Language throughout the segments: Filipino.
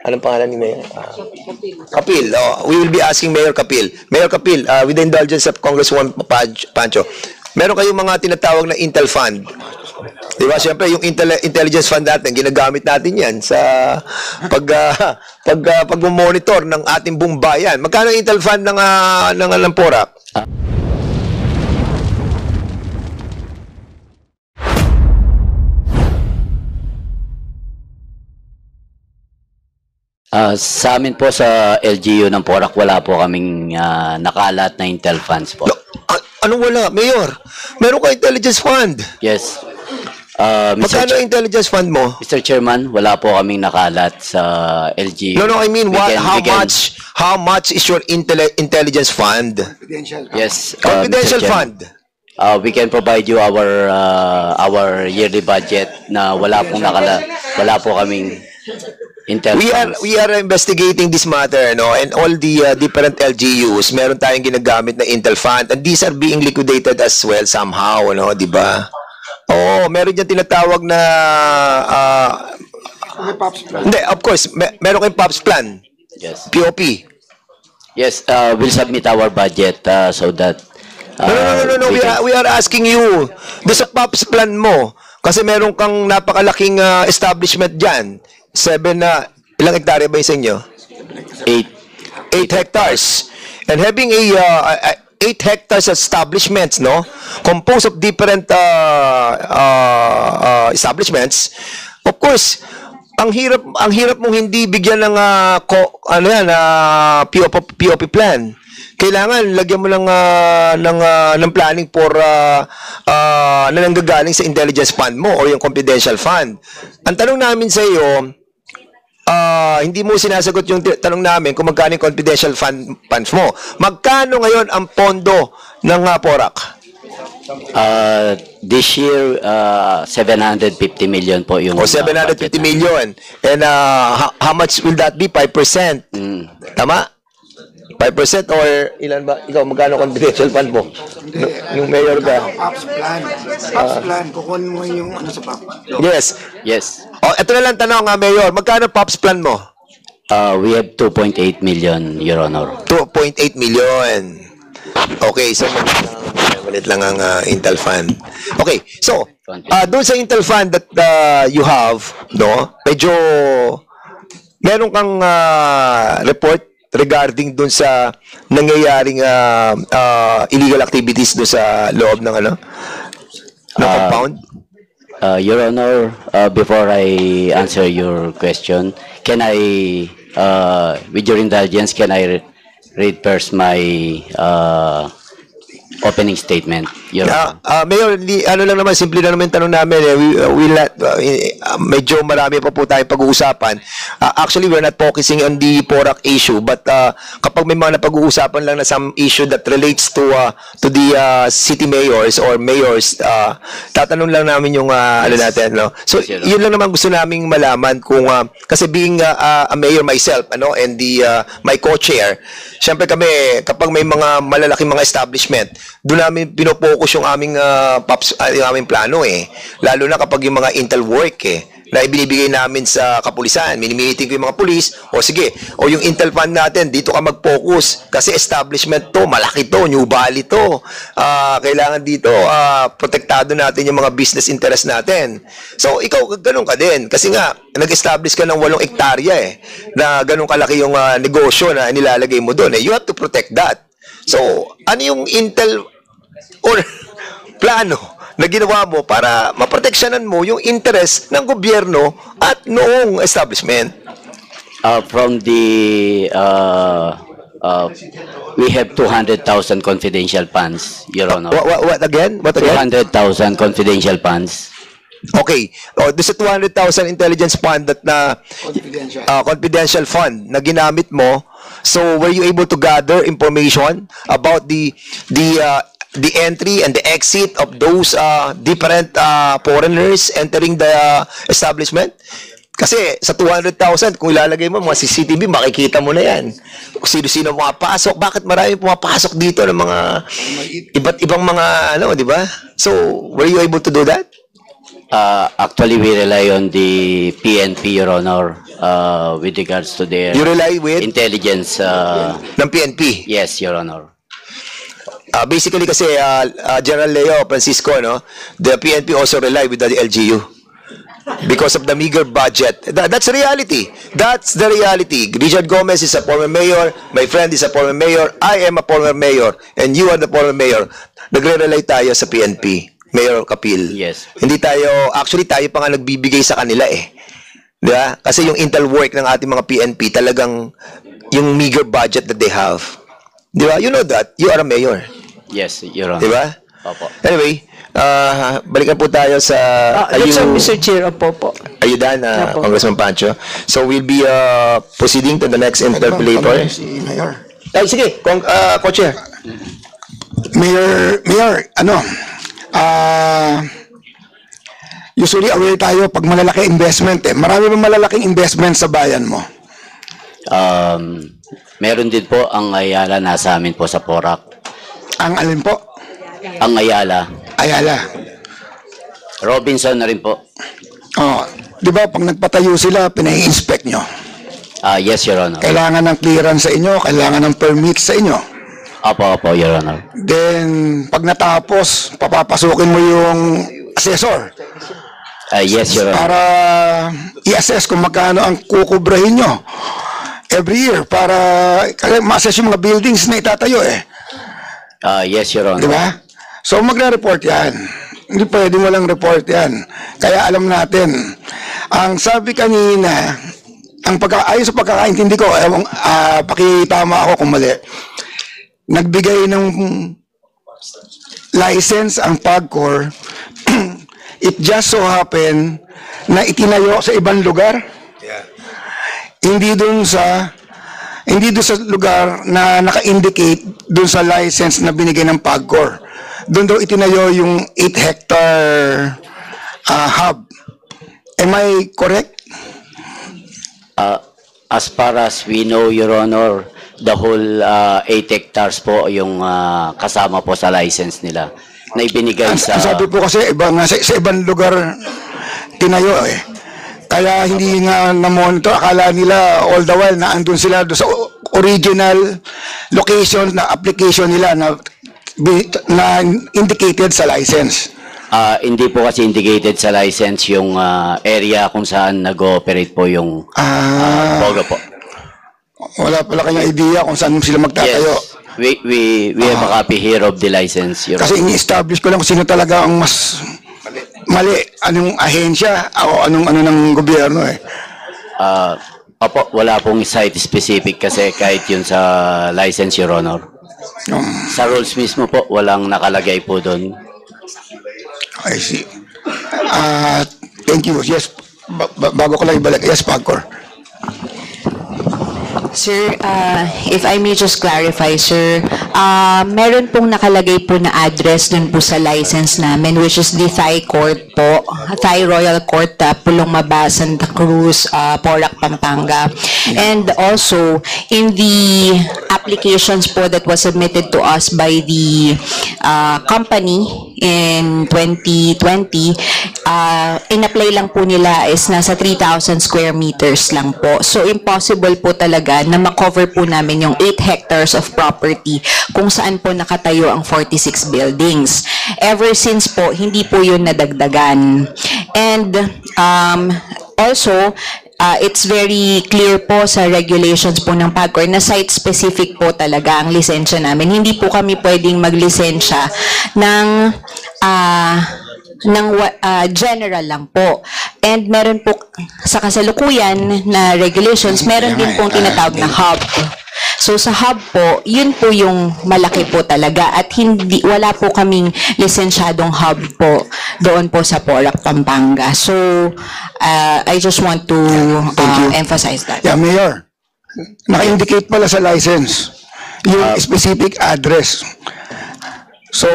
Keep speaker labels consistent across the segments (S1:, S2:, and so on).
S1: Anong pangalan ni Mayor? Kapil. Oh, we will be asking Mayor Kapil. Mayor Kapil, with the indulgence of Congresswoman Pancho, meron kayong mga tinatawag na Intel Fund. Di ba? Siyempre, yung intelligence fund natin, ginagamit natin yan sa pag-monitor ng ating buong bayan. Magkano Intel Fund ng PORAC?
S2: Sa amin po sa LGU ng PORAC, wala po kaming nakalat na Intel funds po.
S1: Anong wala, Mayor? Meron ka intelligence fund.
S2: Yes.
S1: Magkano intelligence fund mo?
S2: Mr. Chairman, wala po kaming nakalat sa LGU.
S1: No, I mean, how much is your intelligence fund?
S2: Yes.
S1: Confidential fund.
S2: We can provide you our yearly budget na wala po kaming Intel funds.
S1: We are investigating this matter, no, and all the different LGUs, meron tayong ginagamit na Intel fund, and these are being liquidated as well somehow, no, di ba? Oo, meron dyan tinatawag na hindi, of course, meron kayong POPs plan.
S2: Yes.
S1: POP.
S2: Yes, we'll submit our budget so that
S1: No. We are asking you, doon sa POPs plan mo, kasi meron kang napakalaking establishment dyan. 7 ilang hektarya ba yung sa inyo? 8 hectares. And having a 8 hectares establishments, no, composed of different establishments, of course, ang hirap mong hindi bigyan ng POP plan. Kailangan lagyan mo lang ng planning for na nanggagaling sa intelligence fund mo or yung confidential fund. Ang tanong namin sa iyo, hindi mo sinasagot yung tanong namin kung magkano yung confidential funds mo. Magkano ngayon ang pondo ng PORAC?
S2: This year, 750 million po yung
S1: 750 million. And how much will that be? 5%? Tama? 5% or ilan ba? Ikaw, magkano confidential fund mo? Yung mayor ka?
S3: POPs plan. POPs plan. Kukunin mo yung ano sa POP.
S2: Yes.
S1: Oh, ito na lang tanong, Mayor. Magkano POPs plan mo?
S2: We have 2.8 million, Your Honor.
S1: 2.8 million. Okay, so malit lang ang Intel Fund. Okay, so doon sa Intel Fund that you have, no, medyo meron kang report regarding doon sa nangyayaring illegal activities doon sa loob ng compound?
S2: Your Honor, before I answer your question, can I, with your indulgence, can I read first my opening statement, Your Honor?
S1: Mayor, ano lang naman, simple lang naman tanong namin. Medyo marami pa po tayong pag-uusapan. Actually, we're not focusing on the PORAC issue, but kapag may mga napag-uusapan lang na some issue that relates to the city mayors or mayors, tatanong lang namin yung ano natin, no? So, yun lang naman gusto naming malaman kung, kasi being a mayor myself, and my co-chair, syempre kami, kapag may mga malalaking mga establishment, doon namin pinopokus yung aming yung aming plano lalo na kapag yung mga intel work na ibinibigay namin sa kapulisan, minimiting ko yung mga pulis, o sige, o yung intel fund natin, dito ka mag-focus kasi establishment to, malaki to, New Valley to, kailangan dito protektado natin yung mga business interest natin. So ikaw ganun ka din kasi nga nag-establish ka ng 8 hektarya na ganun kalaki yung negosyo na nilalagay mo doon, you have to protect that. So, ano yung intel or plano na ginawa mo para maproteksyonan mo yung interest ng gobyerno at noong establishment?
S2: From the, we have 200,000 confidential funds, Your Honor.
S1: What again?
S2: 200,000 confidential funds.
S1: Okay. Doon sa 200,000 intelligence fund that na confidential fund na ginamit mo, so were you able to gather information about the entry and the exit of those different foreigners entering the establishment? Kasi sa 200,000, kung ilalagay mo mga CCTV, makikita mo na yan. Kung sino-sino pumapasok, bakit marami pumapasok dito ng mga iba't ibang mga di ba? So, were you able to do that?
S2: Actually, we rely on the PNP, Your Honor, with regards to their
S1: You rely with
S2: intelligence.
S1: ng PNP.
S2: Yes, Your Honor.
S1: Basically kasi General Leo Francisco, no, the PNP also rely with the LGU because of the meager budget. That's the reality. That's the reality. Richard Gomez is a former mayor. My friend is a former mayor. I am a former mayor. And you are the former mayor. Nagre-rely tayo sa PNP. Mayor Kapil.
S2: Yes.
S1: Hindi tayo, actually tayo pa nga nagbibigay sa kanila eh. Di ba? Kasi yung intel work ng ating mga PNP talagang yung meager budget that they have. Di ba? You know that. You are a mayor.
S2: Yes, Your Honor.
S1: Di ba?
S2: Opo.
S1: Anyway, balikan po tayo sa...
S4: Yes, sir, Mr. Chair, opo po.
S1: Are you done,
S4: Opo.
S1: Congressman Pancho? So we'll be proceeding to the next interpolator.
S3: Si Mayor.
S1: Ay, sige, Co-Chair.
S3: Mayor, usually aware tayo pag malalaki investment eh. Marami bang malalaking investment sa bayan mo?
S2: Meron din po ang Ayala nasa amin po sa Porac.
S3: Ang alin po?
S2: Ang Ayala.
S3: Ayala.
S2: Robinson na rin po.
S3: Oh, di ba pag nagpatayo sila, pinai-inspect nyo?
S2: Yes, Your Honor.
S3: Kailangan ng clearance sa inyo, kailangan ng permit sa inyo.
S2: Opo, Your Honor.
S3: Then, pag natapos, papapasukin mo yung assessor
S2: Yes, Your Honor.
S3: para i-assess kung magkano ang kukubrahin nyo every year para ma-assess yung mga buildings na itatayo eh.
S2: Yes, Your Honor.
S3: Di ba? So, magre-report yan. Hindi pwedeng walang report yan. Kaya alam natin. Ang sabi kanina, ayon sa pagkakaintindi ko, pakitama ako kung mali, nagbigay ng license ang PAGCOR, it just so happen na itinayo sa ibang lugar. Hindi doon sa lugar na naka-indicate doon sa license na binigay ng PAGCOR. Doon daw itinayo yung 8-hectare hub. Am I correct?
S2: As far as we know, Your Honor, the whole 8 hectares po yung kasama po sa license nila na ibinigay sa...
S3: Ang sabi po kasi sa ibang lugar tinayo eh. Kaya hindi nga na-monitor. Akala nila all the while na andun sila doon sa original location na application nila na indicated sa license.
S2: Hindi po kasi indicated sa license yung area kung saan nag-ooperate po yung BOGA po.
S3: Wala pala kanyang idea kung saan sila magtatayo.
S2: Yes. We have a copy here of the license, Your
S3: Kasi
S2: Honor.
S3: ini-establish ko lang kung sino talaga ang mas mali. Anong ahensya o anong ng gobyerno eh.
S2: Opo, wala pong site specific kasi kahit yun sa license, Your Honor. Sa rules mismo po, walang nakalagay po doon.
S3: I see. Thank you. Yes, bago ko lang ibalik. Yes, PAGCOR.
S4: Sir, if I may just clarify, sir, meron pong nakalagay po na address dun po sa license namin, which is the Thai Court po, Thai Royal Court, Pulong Maba, Santa Cruz, Porac, Pampanga. And also, in the applications po that was submitted to us by the company in 2020, in-apply lang po nila is nasa 3,000 square meters lang po. So, impossible po talaga na makover po namin yung 8 hectares of property kung saan po nakatayo ang 46 buildings. Ever since po, hindi po yun nadagdagan. And also, it's very clear po sa regulations po ng PAGCOR na site-specific po talaga ang lisensya namin. Hindi po kami pwedeng maglisensya ng general lang po. And meron po sa kasalukuyan na regulations, meron din pong tinatawag na hub. So sa hub po, yun po yung malaki po talaga at wala po kaming lisensyadong hub po doon po sa Porac, Pampanga. So I just want to emphasize that.
S3: Yeah, Mayor. Naka-indicate pala sa license yung specific address. So,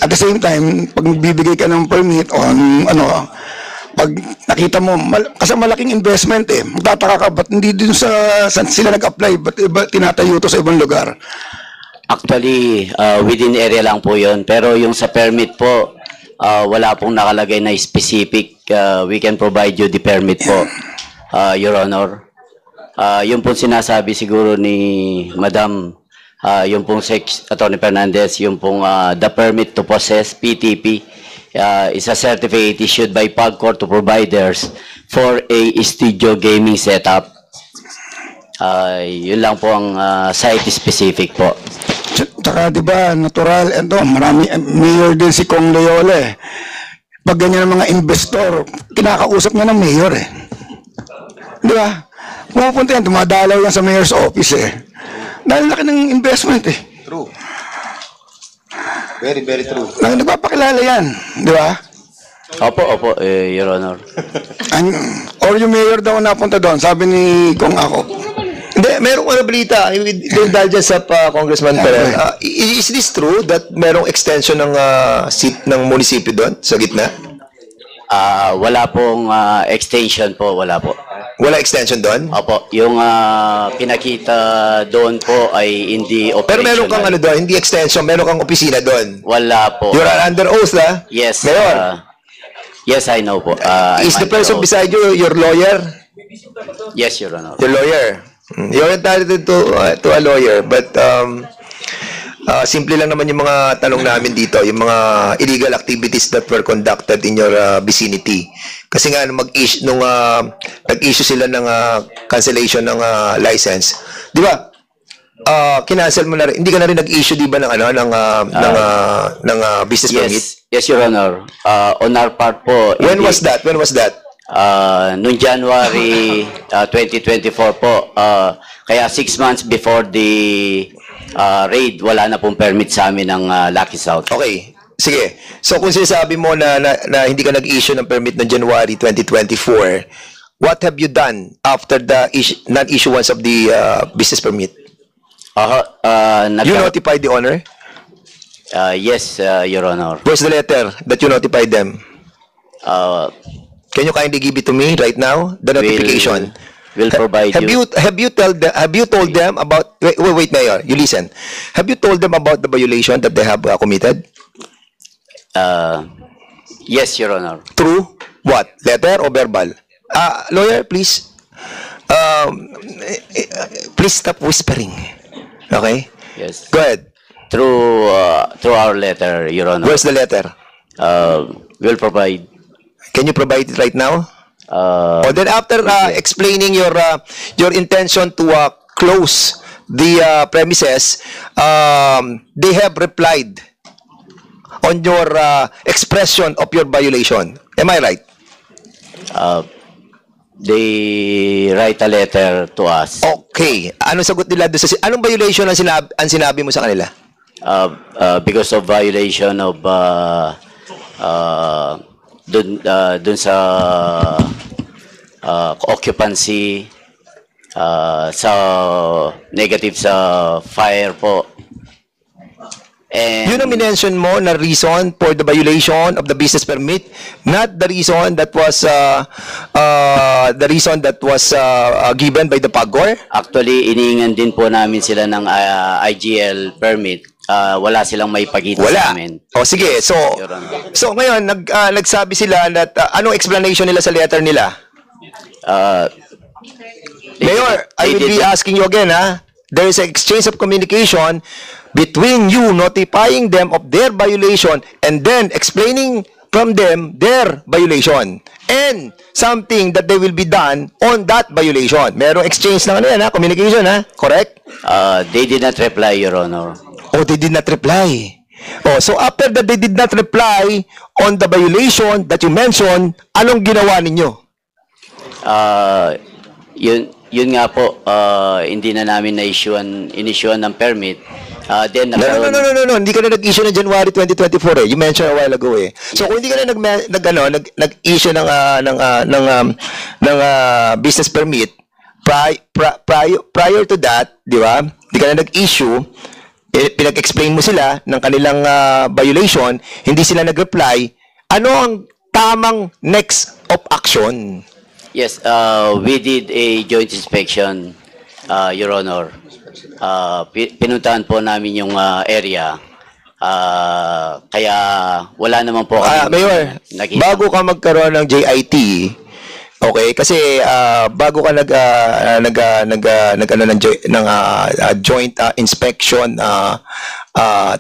S3: at the same time, pag nagbibigay ka ng permit on pag nakita mo, kasi malaking investment eh, magtataka ka, ba't hindi dun saan sila nag-apply, ba't tinatayo to sa ibang lugar?
S2: Actually, within area lang po yun. Pero yung sa permit po, wala pong nakalagay na specific. We can provide you the permit po, Your Honor. Yung pong sinasabi siguro ni Madam, yung pong Attorney Fernandez, yung pong the permit to possess PTP is a certificate issued by PAGCOR to providers for a studio gaming setup. Yun lang po ang site specific po.
S3: Tsaka di ba, natural, ito, marami, mayor din si Kong Loyola eh. Pag ganyan ang mga investor, kinakausap niya ng mayor eh. Di ba? Pumupunta yan, dumadalaw yan sa mayor's office eh. Dahil laki ng investment eh.
S1: True. Very, very true.
S3: Nagpapakilala yan, di ba?
S2: Opo, Your Honor.
S3: Or yung mayor daw napunta doon, sabi ni Kong ako.
S1: Hindi, merong balita. Dahil dyan sa Congressman Perez. Is this true that merong extension ng seat ng munisipyo doon sa gitna?
S2: Wala pong extension po, wala po.
S1: Wala extension doon?
S2: Opo, yung pinakita doon po ay hindi operational.
S1: Pero meron kang ano doon, hindi extension, meron kang opisina doon.
S2: Wala po.
S1: You're under oath, ha?
S2: Yes.
S1: Mayor,
S2: Yes, I know po.
S1: is the
S2: I'm
S1: person
S2: under oath.
S1: beside you your lawyer?
S2: Yes, Your Honor.
S1: Your lawyer. You're entitled to a lawyer, but simple lang naman yung mga tanong namin dito, yung mga illegal activities that were conducted in your vicinity. Kasi nga nung nag-issue sila ng cancellation ng license, di ba? Kinancel mo na rin, hindi ka na rin nag-issue di ba ng ng business permit?
S2: Yes, Your Honor. On our part po.
S1: When was that?
S2: Noong January 2024 po. Kaya 6 months before the raid, wala na pong permit sa amin ng Lucky South.
S1: Okay. Sige. So kung sinasabi mo na hindi ka nag-issue ng permit ng January 2024, what have you done after the non-issuance of the business permit? You notified the owner?
S2: Yes, Your Honor.
S1: Where's the letter that you notified them? Can you kindly give it to me right now? The notification.
S2: We'll provide
S1: Have you told them about wait, Mayor, you listen. Have you told them about the violation that they have committed?
S2: Yes, Your Honor.
S1: Through what? Letter or verbal? Lawyer, please. Please stop whispering. Okay?
S2: Yes.
S1: Go ahead.
S2: Through our letter, Your Honor.
S1: Where's the letter?
S2: We'll provide.
S1: Can you provide it right now? Or then after explaining your intention to close the premises, they have replied on your expression of your violation. Am I right?
S2: They write a letter to us.
S1: Okay. Anong sagot nila doon sa anong violation ang sinabi mo sa kanila?
S2: Because of violation of dun sa occupancy, sa negative sa fire po. And
S1: Yun ang minention mo na reason for the violation of the business permit, not the reason that was given by the PAGCOR?
S2: actually, iniingan din po namin sila ng IGL permit. Wala silang may pagita sa
S1: Wala.
S2: amin.
S1: O sige, so
S2: Your Honor.
S1: ngayon nagsabi sila that anong explanation nila sa letter nila? Mayor, I will be asking you again, ha? There is an exchange of communication between you notifying them of their violation and then explaining from them their violation and something that they will be done on that violation. Merong exchange ng ano yan, ha? Communication, ha? Correct?
S2: They did not reply, Your Honor.
S1: Oh, they did not reply. Oh, so after that they did not reply on the violation that you mentioned, anong ginawa ninyo?
S2: Yun nga po, hindi na namin in-issuean ng permit. Then
S1: No, hindi ka na nag-issue ng January 2024 eh. You mentioned a while ago eh. So kung hindi ka na nag-issue ng business permit prior to that, di ba? Hindi ka na nag-issue, pinag-explain mo sila ng kanilang violation, hindi sila nag-reply, ano ang tamang next of action?
S2: Yes, we did a joint inspection, Your Honor. Pinuntahan po namin yung area. Kaya wala naman po kami
S1: Mayor,
S2: nakita.
S1: bago ka magkaroon ng JIT, okay, kasi bago ka joint inspection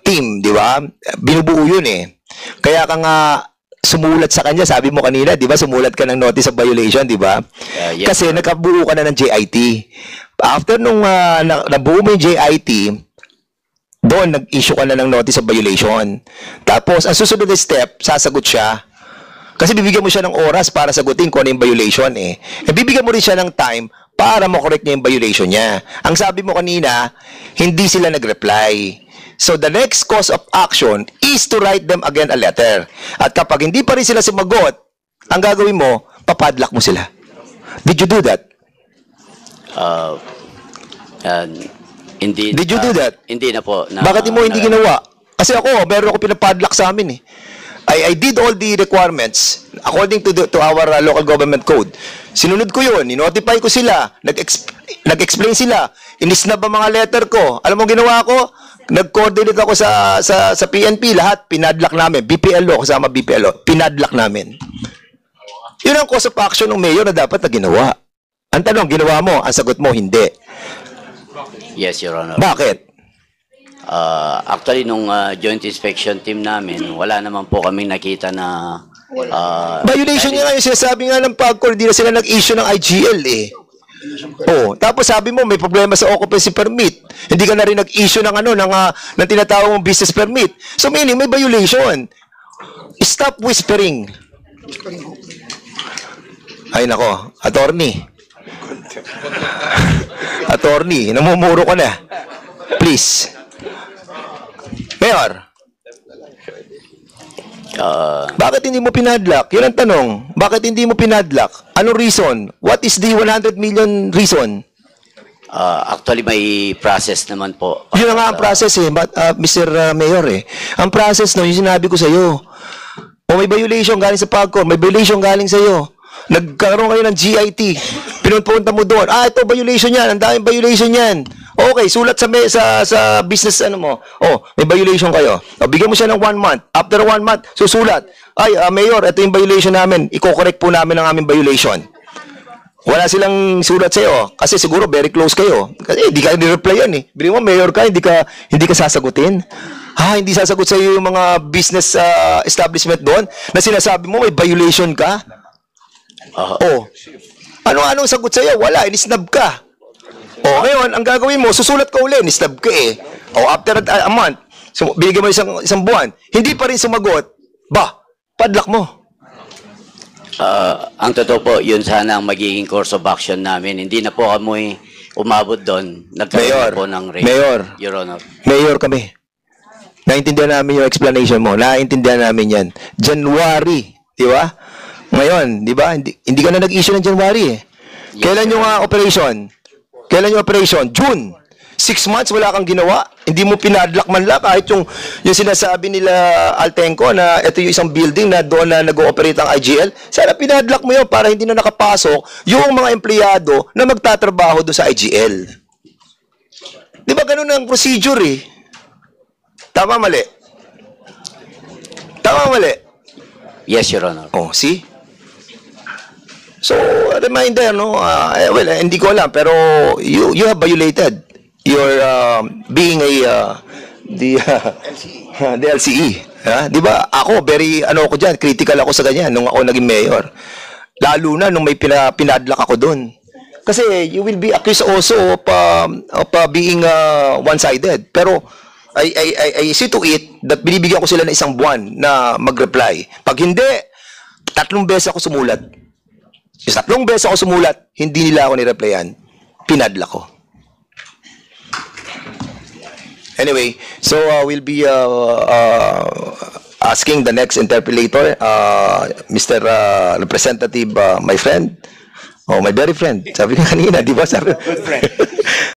S1: team, di ba? Binubuo yun eh. Kaya ka nga sumulat sa kanya, sabi mo kanina, di ba? Sumulat ka ng notice of violation, di ba?
S2: Yes.
S1: Kasi nakabuo ka na ng JIT. After nung nabuo mo yung JIT, doon nag-issue ka na ng notice of violation. Tapos, ang susunod na step, sasagot siya. Kasi bibigyan mo siya ng oras para sagutin kung ano yung violation eh. Bibigyan mo rin siya ng time para makorek niya yung violation niya. Ang sabi mo kanina, hindi sila nag-reply. So, the next course of action is to write them again a letter. At kapag hindi pa rin sila sumagot, ang gagawin mo, papadlock mo sila. Did you do that?
S2: Hindi.
S1: Did you do that?
S2: Hindi na po.
S1: Bakit mo hindi ginawa? Kasi ako, meron ako pinapadlock sa amin eh. I did all the requirements according to our local government code. Sinunod ko yun, ninotify ko sila, nag-explain sila, inisnab ang mga letter ko. Alam mo ginawa ko? Nag-coordinate ako sa PNP, lahat pinadlock namin. BPLO, kasama BPLO, pinadlock namin. Yun ang course of action ng mayor na dapat na ginawa. Ang tanong, ginawa mo? Ang sagot mo, hindi.
S2: Yes, Your Honor.
S1: Bakit?
S2: Actually, nung joint inspection team namin, wala naman po kaming nakita na...
S1: Violation niya nga yung sinasabi nga ng PAGCOR, hindi na sila nag-issue ng IGL eh. Oh, tapos sabi mo may problema sa occupancy permit. Hindi ka na rin nag-issue ng ng tinatawag mong business permit. So meaning may violation. Stop whispering. Ay nako, attorney. Attorney, namumuro ko na. Please. Mayor. Bakit hindi mo pinadlock? Yun ang tanong. Bakit hindi mo pinadlock? Anong reason? What is the 100 million reason?
S2: Actually, may process naman po.
S1: Yun na nga ang process eh, Mr. Mayor eh. Ang process no, yung sinabi ko sa'yo. O may violation galing sa PAGCOR, may violation galing sa'yo. Nagkaroon kayo ng GIT. Pinunpunta mo doon. Ito violation yan. Ang daming violation yan. Okay, sulat sa business mo. May violation kayo. Bigyan mo siya ng 1 month. After 1 month, susulat. Mayor, ito yung violation namin. Iko-correct po namin ang aming violation. Wala silang sulat sa'yo. Kasi siguro very close kayo. Kasi hindi ka ni-reply yan eh. Bili mo, mayor ka, hindi ka sasagutin. Hindi sasagot sa'yo yung mga business establishment doon na sinasabi mo may violation ka. Ano-anong sagot sa'yo? Wala, inisnab ka. Ngayon, ang gagawin mo, susulat ka uli, inisnab ka eh. After a month, binigyan mo isang buwan, hindi pa rin sumagot, padlock mo.
S2: Ang totoo po, yun sana ang magiging course of action namin. Hindi na po kami umabot doon. Nagkaroon po ng raid.
S1: Mayor.
S2: Your Honor.
S1: Mayor kami. Naintindihan namin yung explanation mo. Naintindihan namin yan. January, di ba? Ngayon, di ba? Hindi ka na nag-issue ng January eh.
S2: Yes,
S1: Kailan yung operation? Kailan yung operation? June. 6 months wala kang ginawa. Hindi mo pinadlock man lang kahit yung sinasabi nila Altenco na ito yung isang building na doon na nag-ooperate ang IGL. Sana pinadlock mo yun para hindi na nakapasok yung mga empleyado na magtatrabaho doon sa IGL. Di ba ganun ang procedure eh? Tama mali? Tama mali?
S2: Yes, Your Honor.
S1: See? So, a reminder, no? Hindi ko alam, pero you have violated your being the LCE. Di ba? Ako, ako dyan, critical ako sa ganyan nung ako naging mayor. Lalo na nung may pinadlock ako doon. Kasi you will be accused also of being one-sided. Pero, I see to it that binibigyan ko sila ng isang buwan na mag-reply. Pag hindi, 3 beses ako sumulat. 3 beses ako sumulat, hindi nila ako ni-replyan. Pinadlock ko. Anyway, so we'll be asking the next interpellator, Mr. Representative, my friend, my very friend. Sabi ko kanina, di ba? Good friend.